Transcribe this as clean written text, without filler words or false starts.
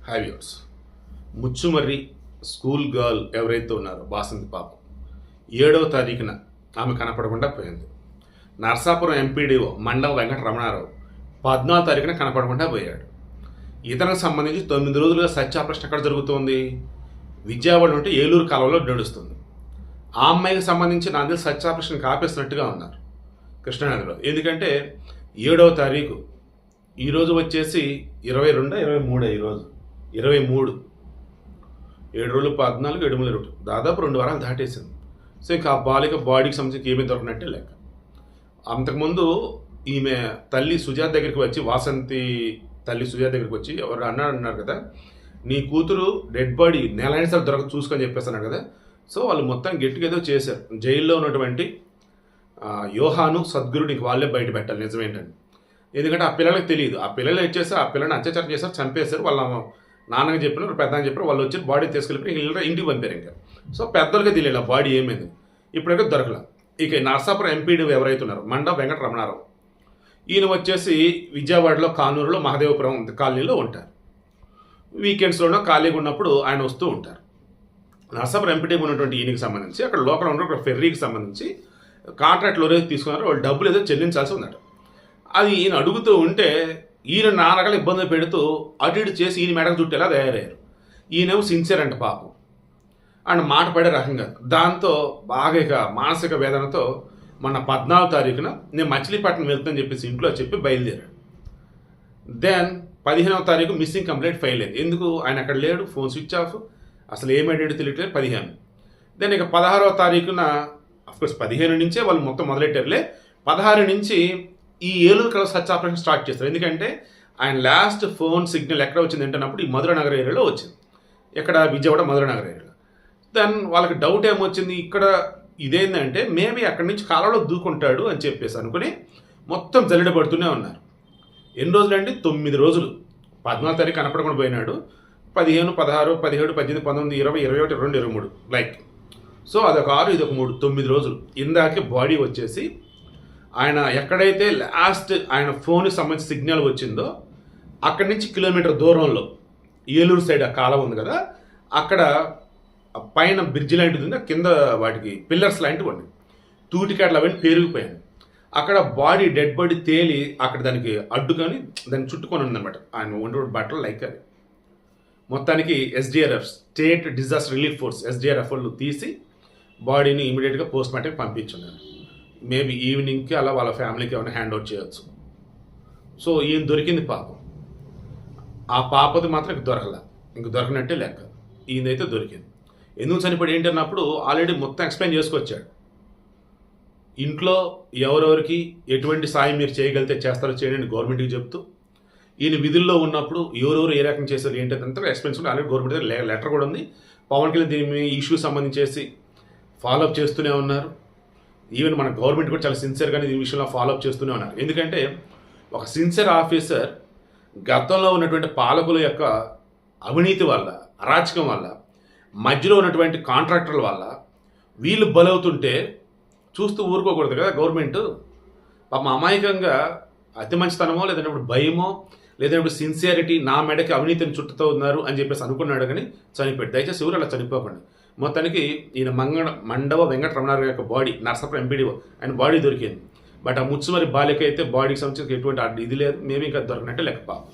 Hi viewers. Muchumarri school girl ఎవరైతే ఉన్నారో వాసంతి పాపం 7వ తారీఖున ఆమె కనపడకుండా పోయింది. నర్సాపురం ఎంపీడీఓ మండవ వెంకట రమణారావు 14వ తారీఖున కనపడకుండా పోయాడు. ఇతనికి సంబంధించి 9 రోజులుగా సర్చ్ ఆపరేషన్ ఎక్కడ జరుగుతోంది? విజయవాడ నుండి ఏలూరు కాలంలో నడుస్తుంది. ఆ అమ్మాయికి సంబంధించి నాకు తెలిసి సర్చ్ ఆపరేషన్ ఆపేసినట్టుగా ఉన్నారు కృష్ణానదిలో. ఎందుకంటే 7వ తారీఖు, ఈరోజు వచ్చేసి 22, 23 ఈరోజు 23, 7 రోజులు 14, 7 రోజులు దాదాపు 2 వారాలు దాటేసింది. సో ఇంకా ఆ బాలిక బాడీకి సంబంధించి ఏమీ దొరకనట్టే లెక్క. అంతకుముందు ఈమె తల్లి సుజాత దగ్గరికి వచ్చి, వాసంతి తల్లి సుజాత దగ్గరికి వచ్చి ఎవరు అన్నారు కదా, నీ కూతురు డెడ్ బాడీ నెలైన సార్ దొరక చూసుకొని చెప్పేస్తున్నారు కదా. సో వాళ్ళు మొత్తం గట్టిగా ఏదో చేశారు. జైల్లో ఉన్నటువంటి యోహాను సద్గురుడు ఇంక వాళ్ళే బయట పెట్టాలి నిజమేంటండి. ఎందుకంటే ఆ పిల్లలకు తెలియదు. ఆ పిల్లలు వచ్చేసి ఆ పిల్లని అత్యాచారం చేశారు, చంపేశారు. వాళ్ళ నాన్నకి చెప్పినారు, పెద్దకి చెప్పారు. వాళ్ళు వచ్చి బాడీ తీసుకెళ్ళిపోయి ఇంటికి పంపారు. ఇంకా సో పెద్దలకే తెలియదు ఆ బాడీ ఏమైంది. ఇప్పుడైతే దొరకల. ఇక నర్సాపురం ఎంపీడీ ఎవరైతే ఉన్నారో మండవ వెంకట రమణారావు, ఈయన వచ్చేసి విజయవాడలో కానూరులో మహదేవపురం కాలనీలో ఉంటారు. వీకెండ్స్లోనో ఖాళీగా ఉన్నప్పుడు ఆయన వస్తూ ఉంటారు. నర్సాపురం ఎంపీడీ ఉన్నటువంటి ఈయనకి సంబంధించి అక్కడ లోకల్ ఉన్న ఫెర్రీకి సంబంధించి కాంట్రాక్ట్లో ఏదో తీసుకున్నారో వాళ్ళు డబ్బులు ఏదో చెల్లించాల్సి ఉందట. అది ఈయన అడుగుతూ ఉంటే ఈయన నాన్నగారు ఇబ్బంది పెడుతూ అటు ఇటు చేసి ఈయన మెడకు చుట్టేలా తయారయ్యారు. ఈయనేమో సిన్సియర్ అంట పాపం, అండ్ మాట పడే రకంగా. దాంతో బాగా ఇక మానసిక వేదనతో మొన్న 14వ తారీఖున నేను మచిలీపట్నం వెళ్తానని చెప్పేసి ఇంట్లో చెప్పి బయలుదేరాడు. దెన్ 15వ తారీఖు మిస్సింగ్ కంప్లైంట్ ఫైల్ అయింది. ఎందుకు? ఆయన అక్కడ లేడు, ఫోన్ స్విచ్ ఆఫ్, అసలు ఏమైందో తెలియట్లేదు. 15. దెన్ ఇక 16వ తారీఖున అఫ్కోర్స్ 15 నుంచే వాళ్ళు మొత్తం మొదలెట్టారులే. 16 నుంచి ఈ ఏలూరు కల సర్చ్ ఆపరేషన్ స్టార్ట్ చేస్తారు. ఎందుకంటే ఆయన లాస్ట్ ఫోన్ సిగ్నల్ ఎక్కడ వచ్చింది ఏంటన్నప్పుడు ఈ మధుర నగర్ ఏరియాలో వచ్చింది. ఎక్కడ? విజయవాడ మధుర నగర్ ఏరియాలో. దెన్ వాళ్ళకి డౌట్ ఏమొచ్చింది, ఇక్కడ ఇదేంటంటే మేబీ అక్కడి నుంచి కాలంలో దూకుంటాడు అని చెప్పేసి అనుకుని మొత్తం జల్లెడబడుతూనే ఉన్నారు. ఎన్ని రోజులు అండి? 9 రోజులు. 14వ తారీఖు కనపడకుండా పోయినాడు. 15, 16, 17, 18, 19, 20, 21, 22, 23 లైక్. సో అదొక 6, ఇదొక 3, 9 రోజులు. ఇందాకే బాడీ వచ్చేసి ఆయన ఎక్కడైతే లాస్ట్ ఆయన ఫోన్కి సంబంధించి సిగ్నల్ వచ్చిందో అక్కడి నుంచి కిలోమీటర్ దూరంలో ఏలూరు సైడ్ ఆ కాలం ఉంది కదా, అక్కడ పైన బ్రిడ్జ్ లాంటిది ఉంది, కింద వాటికి పిల్లర్స్ లాంటివి ఉన్నాయి, తూటికాట్లు అవన్నీ పేరుకుపోయాయి. అక్కడ బాడీ డెడ్ బాడీ తేలి అక్కడ దానికి అడ్డుకొని దాన్ని చుట్టుకొని ఉందన్నమాట. ఆయన ఉండే బట్టలు లైక్ అది. మొత్తానికి SDRF, state disaster relief force, SDRF వాళ్ళు తీసి బాడీని ఇమీడియట్గా పోస్ట్ మార్టంకి పంపించున్నారు. మేబీ ఈవినింగ్కి అలా వాళ్ళ ఫ్యామిలీకి ఏమైనా హ్యాండ్ అవుట్ చేయవచ్చు. సో ఈయన దొరికింది పాపం. ఆ పాపది మాత్రం ఇంక దొరకనట్టే లెక్క. ఈయనైతే దొరికింది. ఎందుకు చనిపోయి ఏంటి అన్నప్పుడు ఆల్రెడీ మొత్తం ఎక్స్ప్లెయిన్ చేసుకొచ్చాడు. ఇంట్లో ఎవరెవరికి ఎటువంటి సాయం మీరు చేయగలిగితే చేస్తారో చేయండి గవర్నమెంట్కి చెప్తూ, ఈయన విధుల్లో ఉన్నప్పుడు ఎవరెవరు ఏ రకం చేశారు ఏంటంటే ఎక్స్ప్లెయిన్స్ ఉంది. ఆల్రెడీ గవర్నమెంట్ దగ్గర లెటర్ కూడా ఉంది. పవన్ కళ్యాణ్ దీని ఇష్యూ సంబంధించేసి ఫాలోఅప్ చేస్తూనే ఉన్నారు. ఈవెన్ మన గవర్నమెంట్ కూడా చాలా సిన్సియర్గానే ఈ విషయంలో ఫాలోఅప్ చేస్తూనే ఉన్నారు. ఎందుకంటే ఒక సిన్సియర్ ఆఫీసర్ గతంలో ఉన్నటువంటి పాలకుల యొక్క అవినీతి వల్ల, అరాచకం వల్ల, మధ్యలో ఉన్నటువంటి కాంట్రాక్టర్ల వల్ల వీళ్ళు బలవుతుంటే చూస్తూ ఊరుకోకూడదు కదా గవర్నమెంట్. పాపం అమాయకంగా అతి మంచితనమో లేదంటే భయమో లేదంటే సిన్సియారిటీ నా మెడకి అవినీతిని చుట్టుతూ ఉన్నారు అని చెప్పేసి అనుకున్నాడు కానీ చనిపోయాడు. దయచేసి ఎవరు అలా చనిపోకండి. మొత్తానికి ఈయన మండవ వెంకట రమణారావు యొక్క బాడీ నర్సాపురం ఎంపీడీ ఆయన బాడీ దొరికింది. బట్ ఆ ముచ్చుమరి బాలిక అయితే బాడీకి సంబంధించి ఎటువంటి ఇది లేదు. మేబీ ఇంకా దొరికినట్టే లెక్క పాపం.